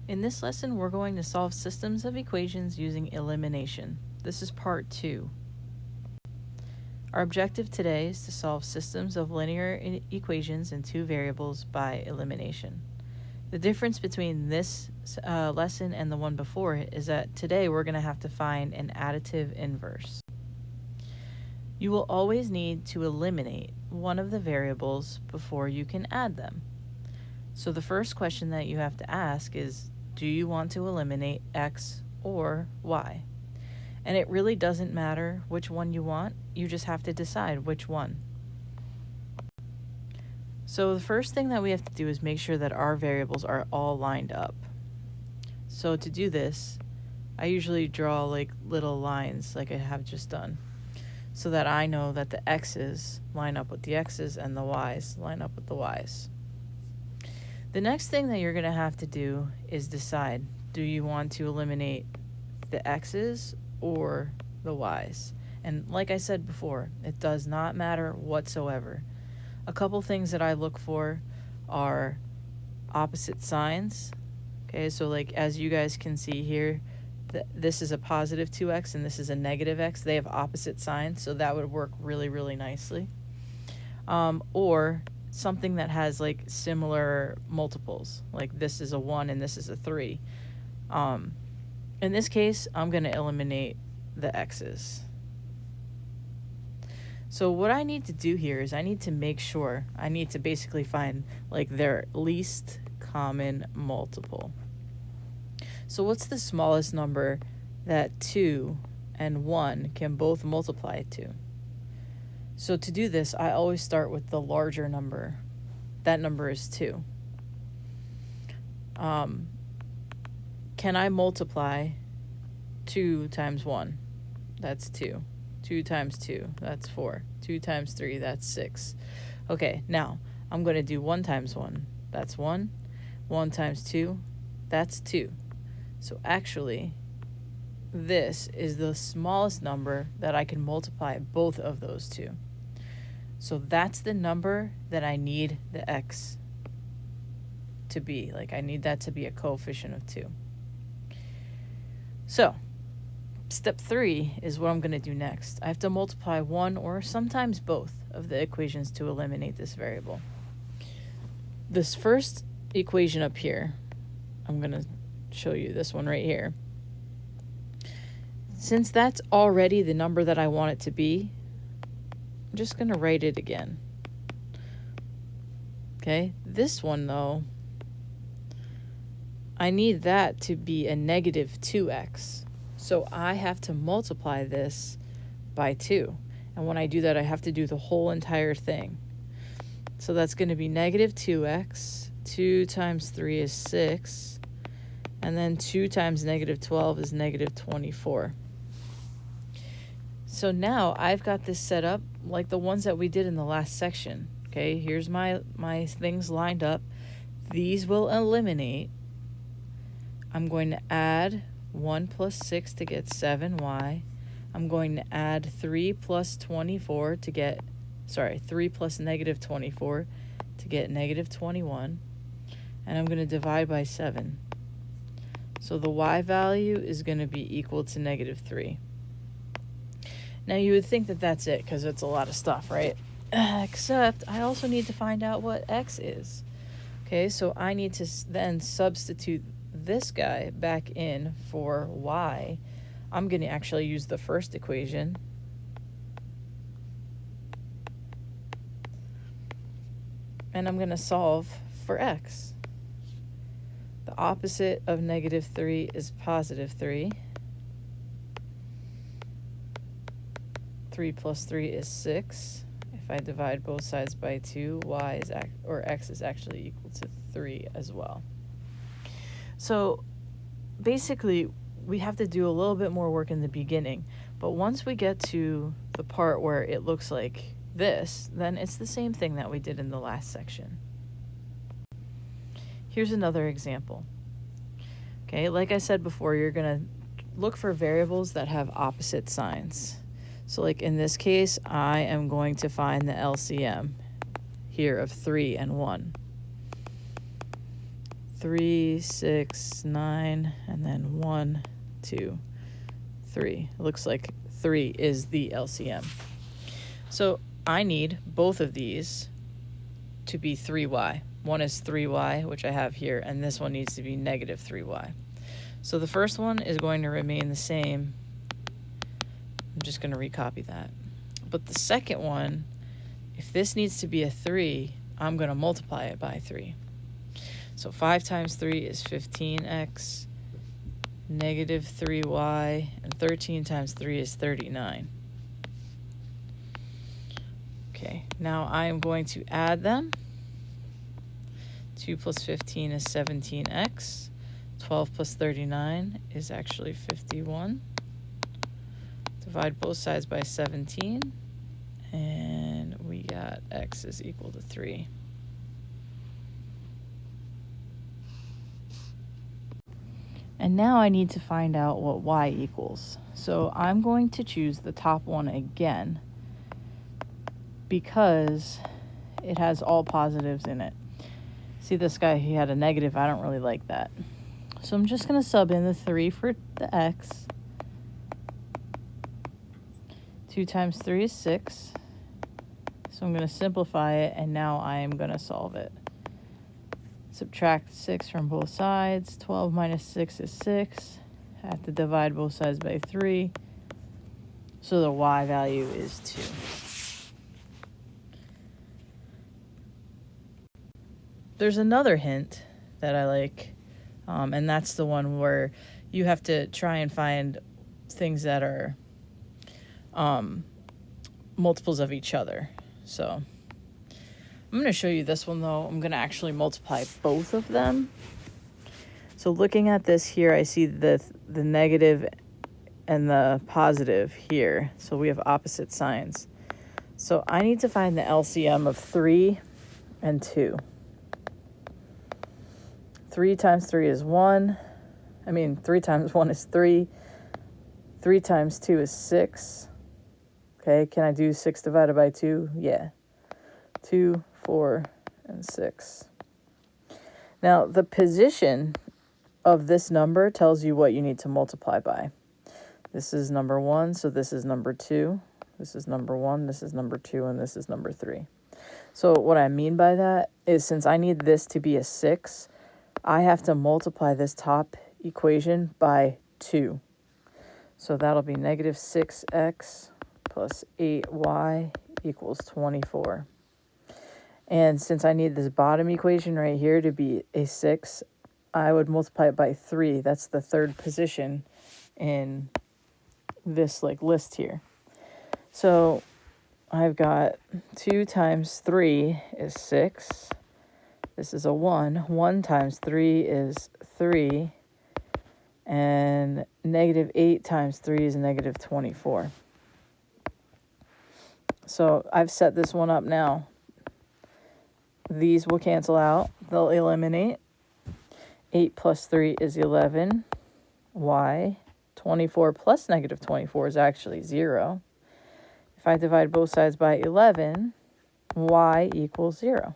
In this lesson, we're going to solve systems of equations using elimination. This is part 2. Our objective today is to solve systems of linear equations in two variables by elimination. The difference between this lesson and the one before it is that today we're going to have to find an additive inverse. You will always need to eliminate one of the variables before you can add them. So the first question that you have to ask is, do you want to eliminate x or y? And it really doesn't matter which one you want, you just have to decide which one. So the first thing that we have to do is make sure that our variables are all lined up. So to do this, I usually draw like little lines like I have just done, so that I know that the x's line up with the x's and the y's line up with the y's. The next thing that you're going to have to do is decide, do you want to eliminate the x's or the y's? And like I said before, it does not matter whatsoever. A couple things that I look for are opposite signs. Okay, so like as you guys can see here, this is a positive 2x and this is a negative x. They have opposite signs, so that would work really, really nicely. Or something that has like similar multiples, like this is a 1 and this is a 3. In this case, I'm going to eliminate the x's. So what I need to do here is I need to basically find like their least common multiple. So what's the smallest number that 2 and 1 can both multiply to? So to do this, I always start with the larger number. That number is 2. Can I multiply 2 times 1? That's 2. 2 times 2, that's 4. 2 times 3, that's 6. Okay, now I'm going to do 1 times 1. That's 1. 1 times 2, that's 2. So actually, this is the smallest number that I can multiply both of those two. So that's the number that I need the x to be. Like I need that to be a coefficient of 2. So step 3 is what I'm going to do next. I have to multiply one or sometimes both of the equations to eliminate this variable. This first equation up here, I'm going to show you this one right here. Since that's already the number that I want it to be, I'm just going to write it again. Okay, this one though, I need that to be a negative 2x. So I have to multiply this by 2. And when I do that, I have to do the whole entire thing. So that's going to be negative 2x. 2 times 3 is 6. And then 2 times negative 12 is negative 24. So now I've got this set up like the ones that we did in the last section. Okay, here's my things lined up. These will eliminate. I'm going to add 1 plus 6 to get 7y. I'm going to add 3 plus 24 to get, 3 plus negative 24 to get negative 21. And I'm going to divide by 7. So the y value is going to be equal to negative 3. Now you would think that that's it because it's a lot of stuff, right? Except I also need to find out what x is. Okay, so I need to then substitute this guy back in for y. I'm going to actually use the first equation. And I'm going to solve for x. The opposite of negative 3 is positive 3. 3 plus 3 is 6. If I divide both sides by 2, x is actually equal to 3 as well. So basically, we have to do a little bit more work in the beginning. But once we get to the part where it looks like this, then it's the same thing that we did in the last section. Here's another example. Okay, like I said before, you're going to look for variables that have opposite signs. So like in this case, I am going to find the LCM here of 3 and 1. 3, 6, 9, and then 1, 2, 3. It looks like 3 is the LCM. So I need both of these to be 3y. One is 3y, which I have here, and this one needs to be negative 3y. So the first one is going to remain the same. I'm just going to recopy that. But the second one, if this needs to be a 3, I'm going to multiply it by 3. So 5 times 3 is 15x, negative 3y, and 13 times 3 is 39. Okay, now I am going to add them. 2 plus 15 is 17x. 12 plus 39 is actually 51. Divide both sides by 17, and we got x is equal to 3. And now I need to find out what y equals. So I'm going to choose the top one again because it has all positives in it. See this guy, he had a negative. I don't really like that. So I'm just going to sub in the 3 for the x. 2 times 3 is 6. So I'm going to simplify it, and now I am going to solve it. Subtract 6 from both sides. 12 minus 6 is 6. I have to divide both sides by 3. So the y value is 2. There's another hint that I like, and that's the one where you have to try and find things that are multiples of each other. So I'm going to show you this one, though. I'm going to actually multiply both of them. So looking at this here, I see the negative and the positive here. So we have opposite signs. So I need to find the LCM of 3 and 2. 3 times 3 is 1. 3 times 1 is 3. 3 times 2 is 6. Okay, can I do 6 divided by 2? Yeah. 2, 4, and 6. Now, the position of this number tells you what you need to multiply by. This is number 1, so this is number 2. This is number 1, this is number 2, and this is number 3. So what I mean by that is since I need this to be a 6, I have to multiply this top equation by 2. So that'll be negative 6x plus 8y equals 24. And since I need this bottom equation right here to be a 6, I would multiply it by 3. That's the third position in this list here. So I've got 2 times 3 is 6. This is a 1. 1 times 3 is 3. And negative 8 times 3 is negative 24. So I've set this one up now. These will cancel out. They'll eliminate. 8 plus 3 is 11. Y. 24 plus negative 24 is actually 0. If I divide both sides by 11, y equals 0.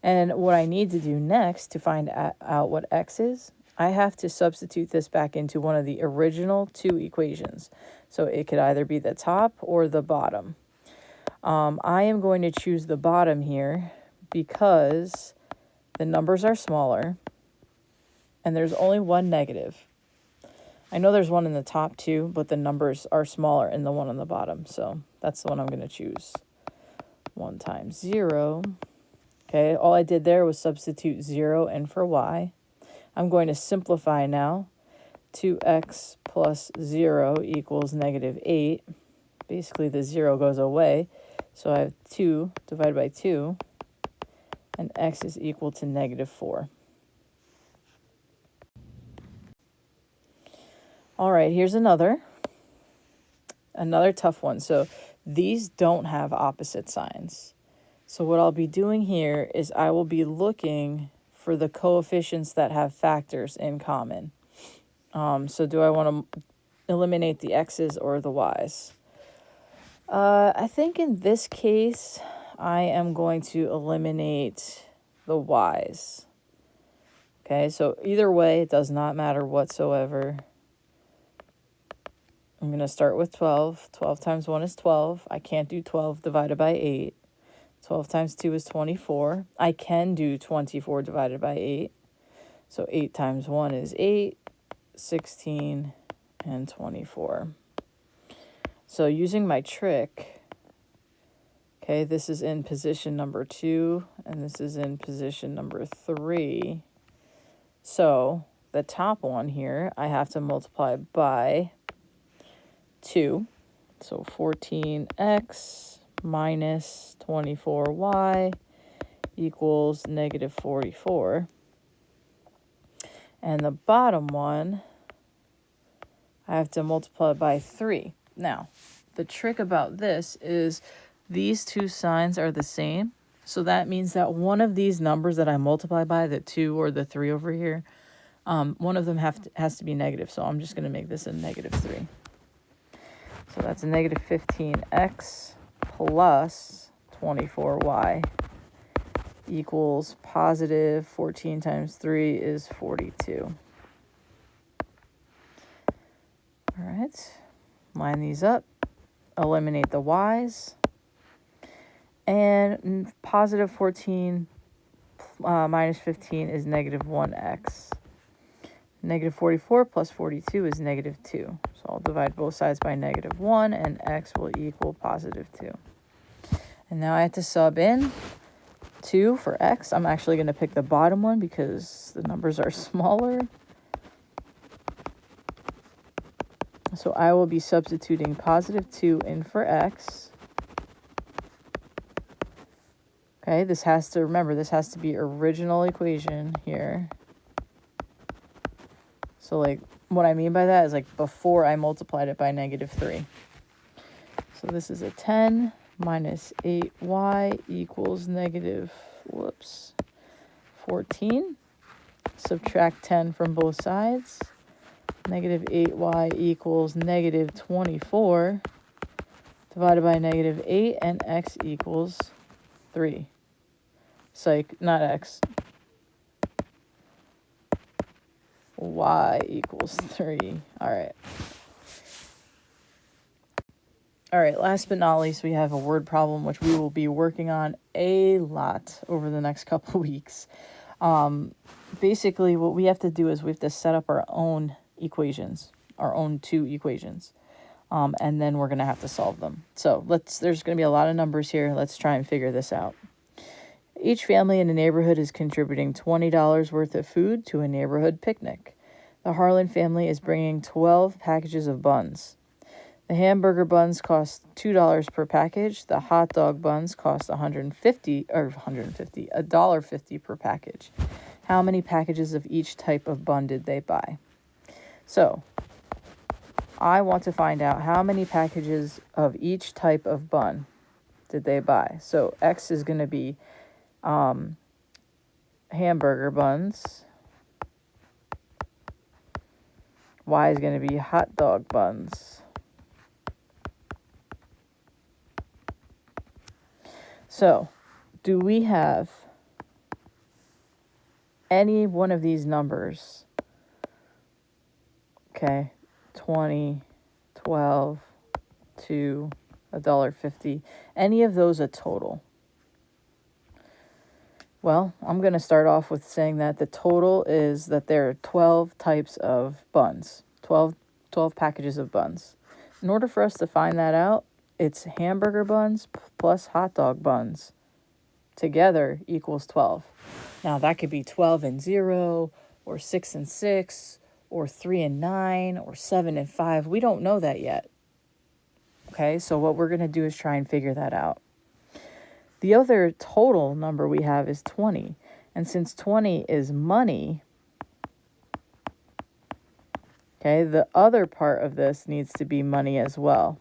And what I need to do next to find out what x is, I have to substitute this back into one of the original 2 equations. So it could either be the top or the bottom. I am going to choose the bottom here because the numbers are smaller and there's only one negative. I know there's one in the top too, but the numbers are smaller in the one on the bottom. So that's the one I'm going to choose. 1 times 0. Okay, all I did there was substitute 0 in for y. I'm going to simplify now. 2x plus 0 equals negative 8. Basically, the 0 goes away. So I have 2 divided by 2. And x is equal to negative 4. All right, here's another tough one. So these don't have opposite signs. So what I'll be doing here is I will be looking for the coefficients that have factors in common. So do I want to eliminate the x's or the y's? I think in this case, I am going to eliminate the y's. Okay, so either way, it does not matter whatsoever. I'm going to start with 12. 12 times 1 is 12. I can't do 12 divided by 8. 12 times 2 is 24. I can do 24 divided by 8. So 8 times 1 is 8, 16, and 24. So using my trick, okay, this is in position number 2, and this is in position number 3. So the top one here, I have to multiply by 2. So 14x minus 24y equals negative 44. And the bottom one, I have to multiply by 3. Now, the trick about this is these two signs are the same. So that means that one of these numbers that I multiply by, the 2 or the 3 over here, one of them has to be negative. So I'm just going to make this a negative 3. So that's a negative 15x plus 24y equals positive 14 times 3 is 42. All right, line these up, eliminate the y's, and positive 14 minus 15 is negative 1x. Negative 44 plus 42 is negative 2. So I'll divide both sides by negative 1, and x will equal positive 2. And now I have to sub in 2 for x. I'm actually going to pick the bottom one because the numbers are smaller. So I will be substituting positive 2 in for x. Okay, this has to, remember, this has to be original equation here. So, like, what I mean by that is, like, before I multiplied it by negative 3. So this is a 10 minus 8y equals negative, 14. Subtract 10 from both sides. Negative 8y equals negative 24 divided by negative 8, and x equals 3. Psych, not x. Y equals 3. All right. All right, last but not least, we have a word problem, which we will be working on a lot over the next couple weeks. Basically, what we have to do is we have to set up our own equations, our own 2 equations, and then we're going to have to solve them. So there's going to be a lot of numbers here. Let's try and figure this out. Each family in a neighborhood is contributing $20 worth of food to a neighborhood picnic. The Harlan family is bringing 12 packages of buns. The hamburger buns cost $2 per package. The hot dog buns cost $1.50 per package. How many packages of each type of bun did they buy? So, I want to find out how many packages of each type of bun did they buy. So, X is going to be hamburger buns. Y is going to be hot dog buns. So, do we have any one of these numbers? Okay, 20, 12, 2, $1.50. Any of those a total? Well, I'm going to start off with saying that the total is that there are 12 types of buns, 12 packages of buns. In order for us to find that out, it's hamburger buns plus hot dog buns together equals 12. Now, that could be 12 and 0, or 6 and 6, or 3 and 9, or 7 and 5. We don't know that yet. Okay, so what we're going to do is try and figure that out. The other total number we have is 20. And since 20 is money, okay, the other part of this needs to be money as well.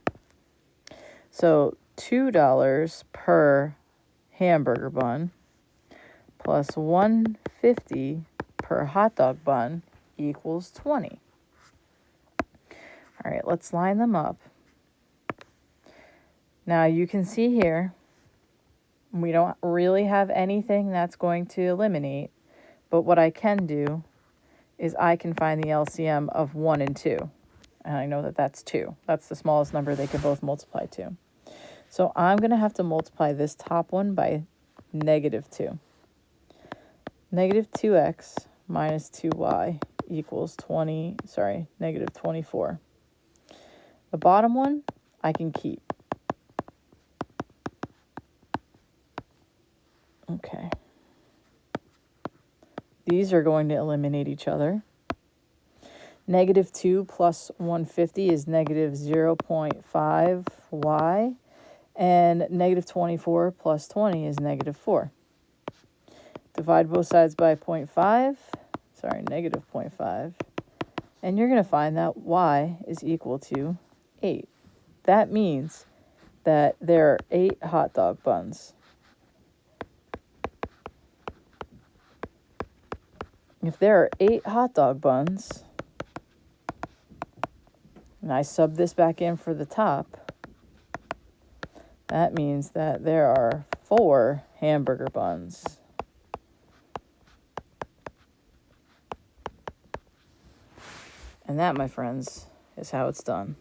So $2 per hamburger bun plus $1.50 per hot dog bun equals 20. All right, let's line them up. Now you can see here, we don't really have anything that's going to eliminate, But what I can do is I can find the LCM of 1 and 2. And I know that that's 2. That's the smallest number they can both multiply to. So I'm going to have to multiply this top one by -2. Negative 2x minus 2y equals -24. The bottom one I can keep. Okay. These are going to eliminate each other. -2 plus 150 is -0.5y. And -24 plus 20 is -4. Divide both sides by -0.5. And you're going to find that y is equal to 8. That means that there are 8 hot dog buns. If there are 8 hot dog buns, and I sub this back in for the top, that means that there are 4 hamburger buns. And that, my friends, is how it's done.